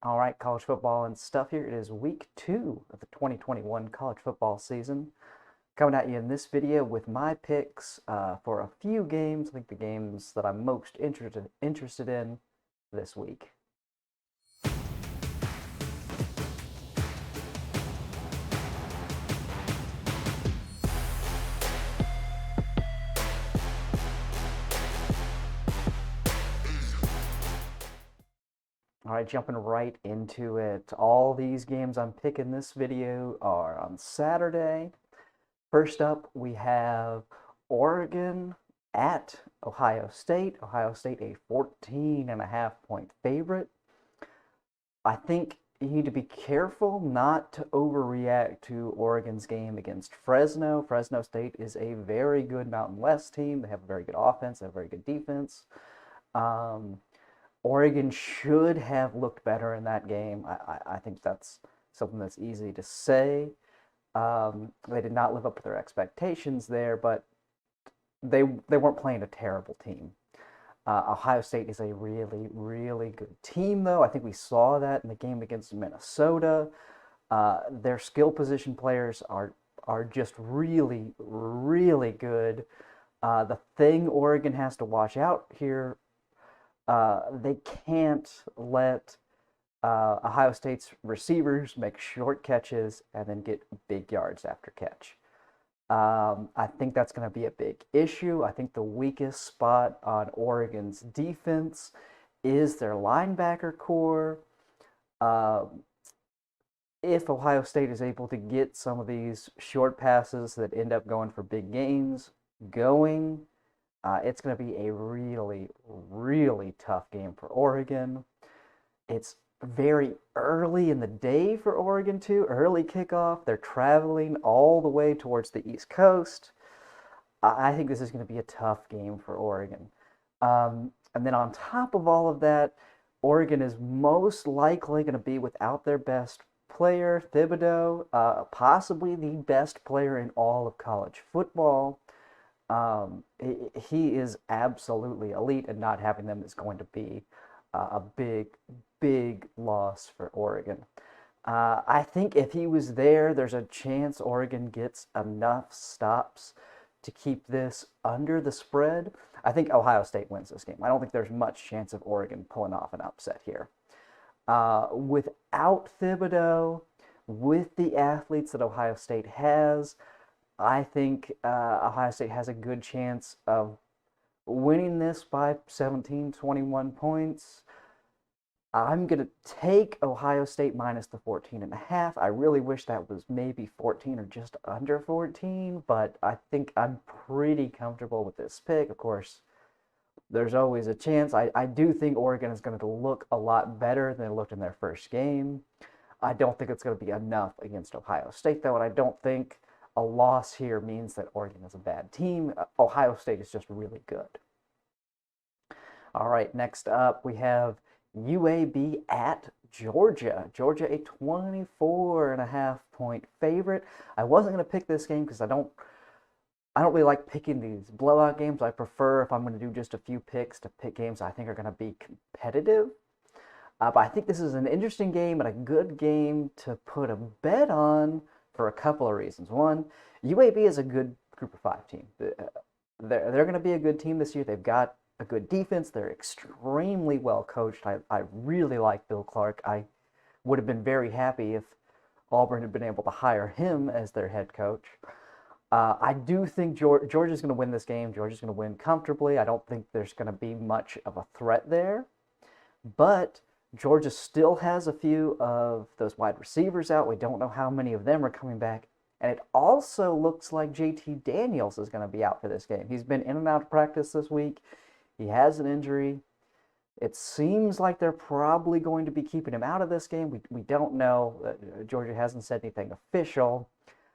All right, college football and stuff here. It is week 2 of the 2021 college football season. Coming at you in this video with my picks for a few games. I think the games that I'm most interested in this week. All right, jumping right into it. All these games I'm picking this video are on Saturday. First up, we have Oregon at Ohio State. Ohio State, a 14.5-point favorite. I think you need to be careful not to overreact to Oregon's game against Fresno. Fresno State is a very good Mountain West team. They have a very good offense, they have a very good defense. Um, Oregon should have looked better in that game. I think that's something that's easy to say. They did not live up to their expectations there, but they weren't playing a terrible team. Ohio State is a really, really good team, though. I think we saw that in the game against Minnesota. Their skill position players are just really, really good. The thing Oregon has to watch out here, they can't let Ohio State's receivers make short catches and then get big yards after catch. I think that's going to be a big issue. I think the weakest spot on Oregon's defense is their linebacker core. If Ohio State is able to get some of these short passes that end up going for big gains going, it's going to be a really, really tough game for Oregon. It's very early in the day for Oregon, too. Early kickoff. They're traveling all the way towards the East Coast. I think this is going to be a tough game for Oregon. And then on top of all of that, Oregon is most likely going to be without their best player, Thibodeau, possibly the best player in all of college football. He is absolutely elite, and not having them is going to be a big, big loss for Oregon. I think if he was there, there's a chance Oregon gets enough stops to keep this under the spread. I think Ohio State wins this game. I don't think there's much chance of Oregon pulling off an upset here. Without Thibodeau, with the athletes that Ohio State has, I think Ohio State has a good chance of winning this by 17, 21 points. I'm going to take Ohio State minus the 14.5. I really wish that was maybe 14 or just under 14, but I think I'm pretty comfortable with this pick. Of course, there's always a chance. I do think Oregon is going to look a lot better than it looked in their first game. I don't think it's going to be enough against Ohio State, though, and I don't think a loss here means that Oregon is a bad team. Ohio State is just really good. All right, next up we have UAB at Georgia. Georgia, a 24.5-point favorite. I wasn't going to pick this game because I don't really like picking these blowout games. I prefer, if I'm going to do just a few picks, to pick games I think are going to be competitive. But I think this is an interesting game and a good game to put a bet on for a couple of reasons. One, UAB is a good Group of 5 team. They're going to be a good team this year. They've got a good defense. They're extremely well coached. I really like Bill Clark. I would have been very happy if Auburn had been able to hire him as their head coach. I do think Georgia's going to win this game. Georgia's going to win comfortably. I don't think there's going to be much of a threat there. But Georgia still has a few of those wide receivers out. We don't know how many of them are coming back. And it also looks like JT Daniels is going to be out for this game. He's been in and out of practice this week. He has an injury. It seems like they're probably going to be keeping him out of this game. We don't know. Georgia hasn't said anything official.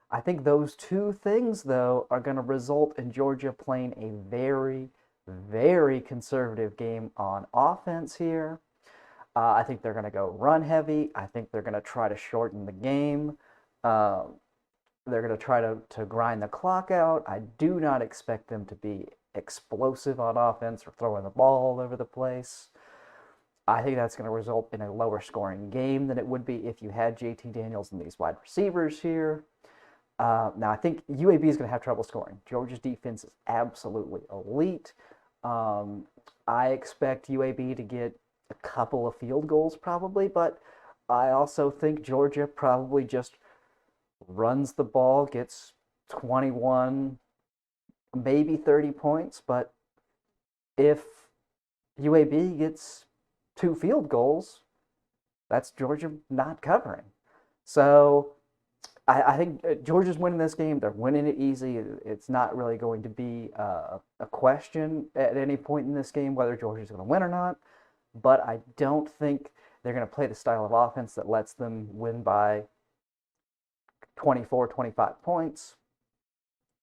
I think those two things, though, are going to result in Georgia playing a very, very conservative game on offense here. I think they're going to go run heavy. I think they're going to try to shorten the game. They're going to try to grind the clock out. I do not expect them to be explosive on offense or throwing the ball all over the place. I think that's going to result in a lower scoring game than it would be if you had JT Daniels and these wide receivers here. Now, I think UAB is going to have trouble scoring. Georgia's defense is absolutely elite. I expect UAB to get a couple of field goals probably, but I also think Georgia probably just runs the ball, gets 21, maybe 30 points. But if UAB gets 2 field goals, that's Georgia not covering. So I think Georgia's winning this game. They're winning it easy. It's not really going to be a question at any point in this game whether Georgia's going to win or not. But I don't think they're going to play the style of offense that lets them win by 24, 25 points.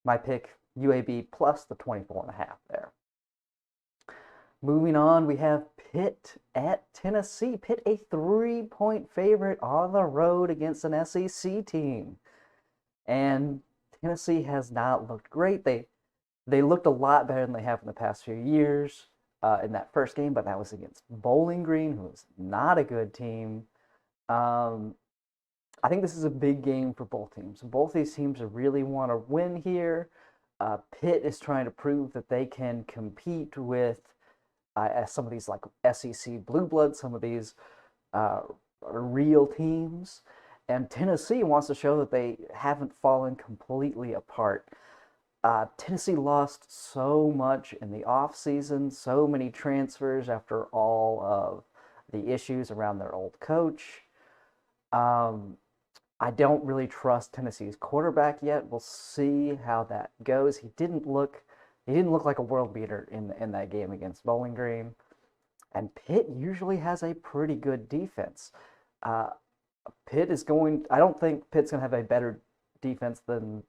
My pick, UAB plus the 24.5 there. Moving on, we have Pitt at Tennessee. Pitt, a 3-point favorite on the road against an SEC team. And Tennessee has not looked great. They looked a lot better than they have in the past few years in that first game, but that was against Bowling Green, who is not a good team. I think this is a big game for both teams. Both these teams really want to win here. Pitt is trying to prove that they can compete with some of these like SEC blue blood, some of these real teams. And Tennessee wants to show that they haven't fallen completely apart. Tennessee lost so much in the offseason, so many transfers after all of the issues around their old coach. I don't really trust Tennessee's quarterback yet. We'll see how that goes. He didn't look like a world beater in that game against Bowling Green. And Pitt usually has a pretty good defense. I don't think Pitt's going to have a better defense than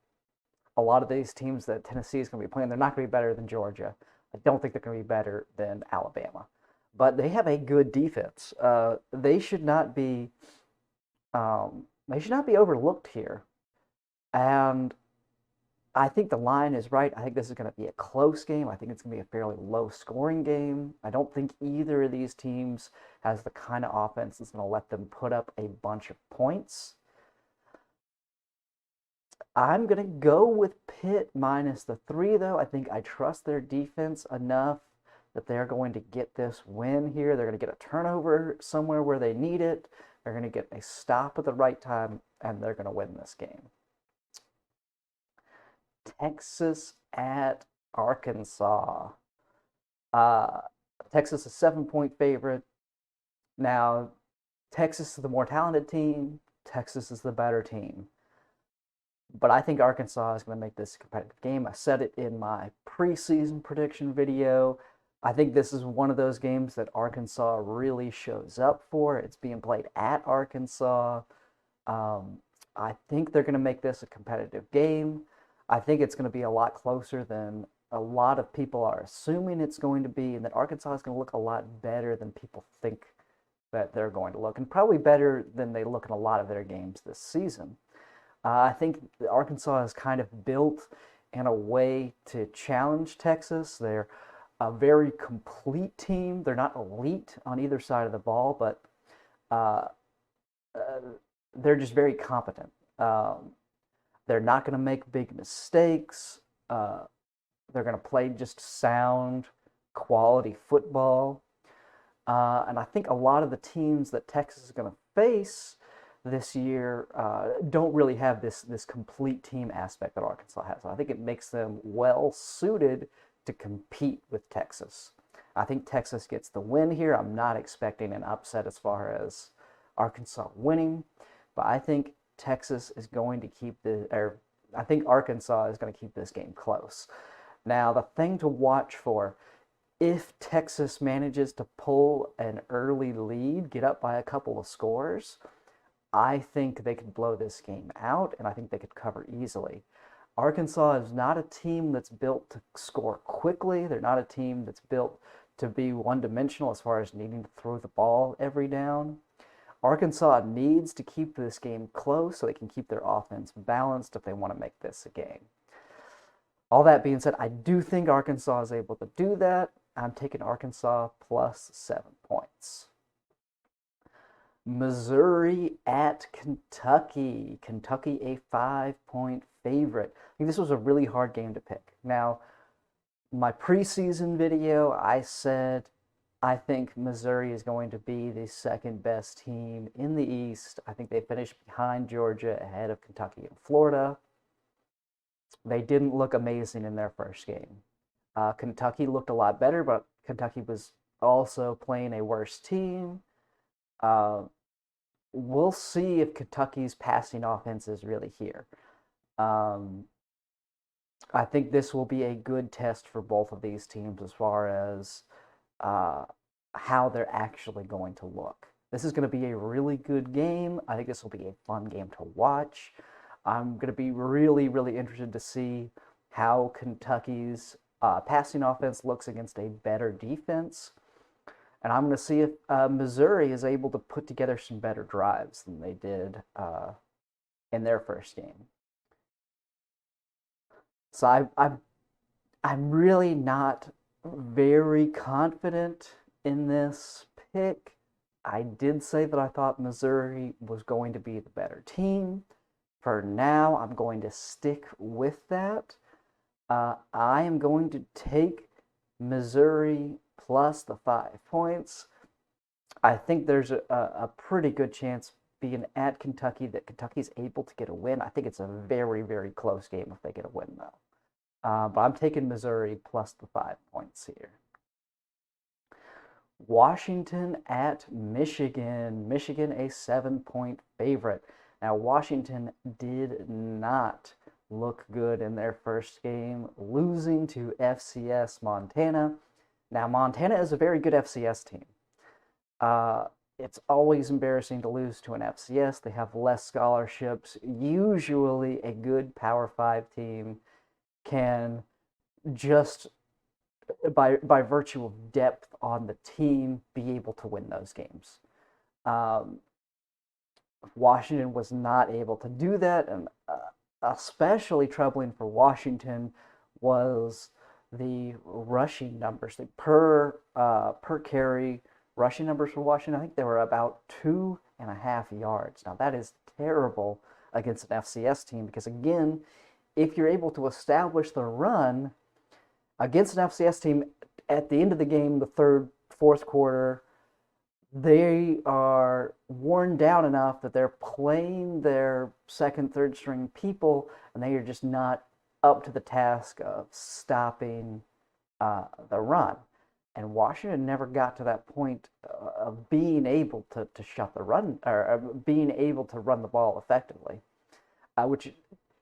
a lot of these teams that Tennessee is going to be playing. They're not going to be better than Georgia. I don't think they're going to be better than Alabama. But they have a good defense. They should not be overlooked here. And I think the line is right. I think this is going to be a close game. I think it's going to be a fairly low-scoring game. I don't think either of these teams has the kind of offense that's going to let them put up a bunch of points. I'm going to go with Pitt minus the 3, though. I think I trust their defense enough that they're going to get this win here. They're going to get a turnover somewhere where they need it. They're going to get a stop at the right time, and they're going to win this game. Texas at Arkansas. Texas is a 7-point favorite. Now, Texas is the more talented team. Texas is the better team. But I think Arkansas is going to make this a competitive game. I said it in my preseason prediction video. I think this is one of those games that Arkansas really shows up for. It's being played at Arkansas. I think they're going to make this a competitive game. I think it's going to be a lot closer than a lot of people are assuming it's going to be, and that Arkansas is going to look a lot better than people think that they're going to look, and probably better than they look in a lot of their games this season. I think Arkansas is kind of built in a way to challenge Texas. They're a very complete team. They're not elite on either side of the ball, but they're just very competent. They're not going to make big mistakes. They're going to play just sound, quality football. And I think a lot of the teams that Texas is going to face this year don't really have this complete team aspect that Arkansas has. I think it makes them well suited to compete with Texas. I think Texas gets the win here. I'm not expecting an upset as far as Arkansas winning, but I think Texas is going to I think Arkansas is going to keep this game close. Now, the thing to watch for, if Texas manages to pull an early lead, get up by a couple of scores, I think they could blow this game out, and I think they could cover easily. Arkansas is not a team that's built to score quickly. They're not a team that's built to be one-dimensional as far as needing to throw the ball every down. Arkansas needs to keep this game close so they can keep their offense balanced if they want to make this a game. All that being said, I do think Arkansas is able to do that. I'm taking Arkansas plus 7 points. Missouri at Kentucky. Kentucky a 5-point favorite. I think this was a really hard game to pick. Now, my preseason video, I said I think Missouri is going to be the second best team in the East. I think they finished behind Georgia, ahead of Kentucky and Florida. They didn't look amazing in their first game. Kentucky looked a lot better, but Kentucky was also playing a worse team. Uh, we'll see if Kentucky's passing offense is really here. Um, I think this will be a good test for both of these teams as far as uh, how they're actually going to look. This is going to be a really good game. I think this will be a fun game to watch. I'm going to be really, really interested to see how Kentucky's passing offense looks against a better defense. And I'm going to see if Missouri is able to put together some better drives than they did in their first game. So I'm really not very confident in this pick. I did say that I thought Missouri was going to be the better team. For now, I'm going to stick with that. I am going to take Missouri plus the 5 points. I think there's a pretty good chance, being at Kentucky, that Kentucky's able to get a win. I think it's a very, very close game if they get a win, though. But I'm taking Missouri plus the 5 points here. Washington at Michigan. Michigan a 7-point favorite. Now, Washington did not look good in their first game, losing to FCS Montana. Now, Montana is a very good FCS team. It's always embarrassing to lose to an FCS. They have less scholarships. Usually, a good Power 5 team can just, by virtue of depth on the team, be able to win those games. Washington was not able to do that, and especially troubling for Washington was the rushing numbers. The per carry rushing numbers for Washington, I think they were about 2.5 yards. Now that is terrible against an FCS team, because again, if you're able to establish the run against an FCS team at the end of the game, the third, fourth quarter, they are worn down enough that they're playing their second, third string people, and they are just not up to the task of stopping the run. And Washington never got to that point of being able to shut the run, or being able to run the ball effectively, which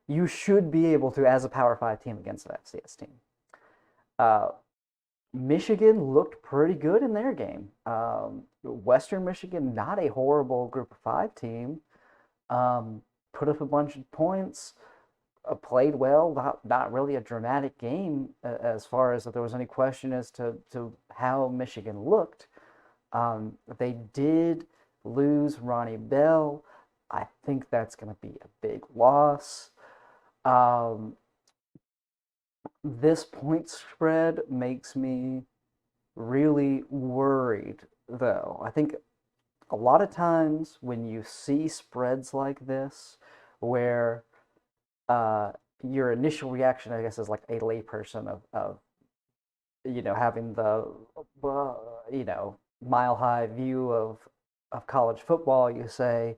you should be able to as a Power 5 team against an FCS team. Michigan looked pretty good in their game. Western Michigan, not a horrible Group of 5 team. Put up a bunch of points, played well. Not really a dramatic game as far as if there was any question as to how Michigan looked. They did lose Ronnie Bell. I think that's going to be a big loss. This point spread makes me really worried, though. I think a lot of times when you see spreads like this, where your initial reaction, I guess, is like a layperson of having the mile high view of college football, you say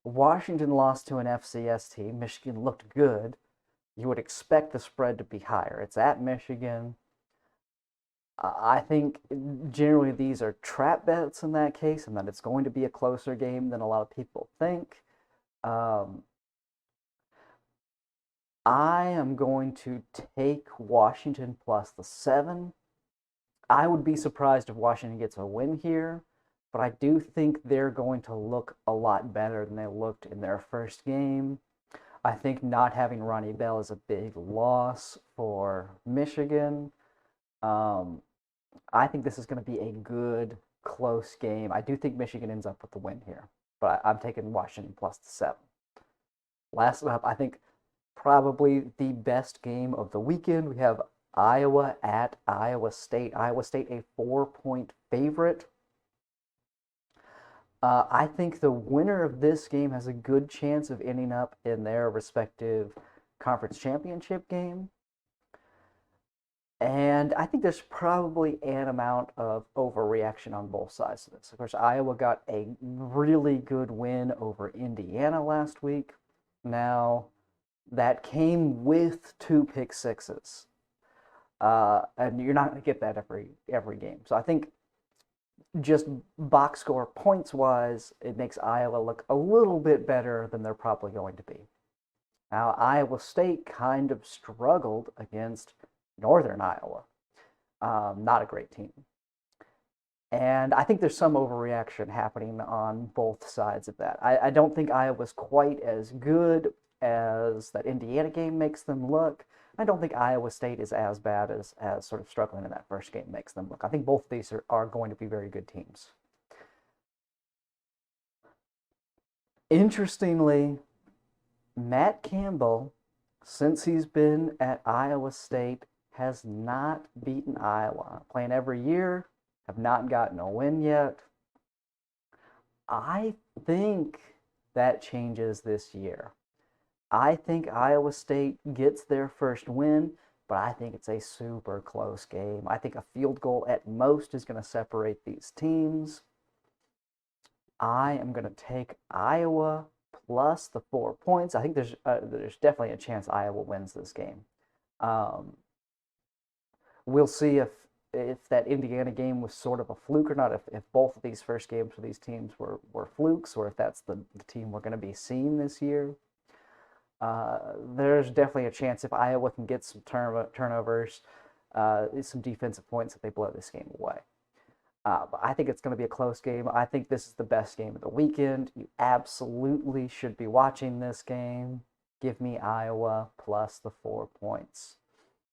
Washington lost to an FCS team, Michigan looked good. You would expect the spread to be higher. It's at Michigan. I think generally these are trap bets in that case, and that it's going to be a closer game than a lot of people think. I am going to take Washington plus the 7. I would be surprised if Washington gets a win here, but I do think they're going to look a lot better than they looked in their first game. I think not having Ronnie Bell is a big loss for Michigan. I think this is going to be a good, close game. I do think Michigan ends up with the win here, but I'm taking Washington plus the 7. Last up, I think probably the best game of the weekend. We have Iowa at Iowa State. Iowa State a 4-point favorite. I think the winner of this game has a good chance of ending up in their respective conference championship game. And I think there's probably an amount of overreaction on both sides of this. Of course, Iowa got a really good win over Indiana last week. Now, that came with 2 pick-sixes. And you're not going to get that every game. So I think just box score points wise, it makes Iowa look a little bit better than they're probably going to be. Now, Iowa State kind of struggled against Northern Iowa. Not a great team. And I think there's some overreaction happening on both sides of that. I don't think Iowa's quite as good as that Indiana game makes them look. I don't think Iowa State is as bad as sort of struggling in that first game makes them look. I think both of these are going to be very good teams. Interestingly, Matt Campbell, since he's been at Iowa State, has not beaten Iowa. Playing every year, have not gotten a win yet. I think that changes this year. I think Iowa State gets their first win, but I think it's a super close game. I think a field goal at most is going to separate these teams. I am going to take Iowa plus the 4 points. I think there's definitely a chance Iowa wins this game. We'll see if that Indiana game was sort of a fluke or not, if both of these first games for these teams were flukes, or if that's the team we're going to be seeing this year. There's definitely a chance if Iowa can get some turnovers, some defensive points, that they blow this game away. But I think it's going to be a close game. I think this is the best game of the weekend. You absolutely should be watching this game. Give me Iowa plus the 4 points.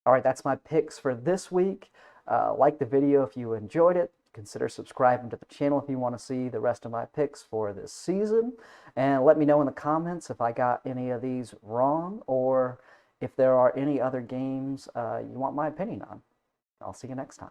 All right, that's my picks for this week. Like the video if you enjoyed it. Consider subscribing to the channel if you want to see the rest of my picks for this season. And let me know in the comments if I got any of these wrong, or if there are any other games you want my opinion on. I'll see you next time.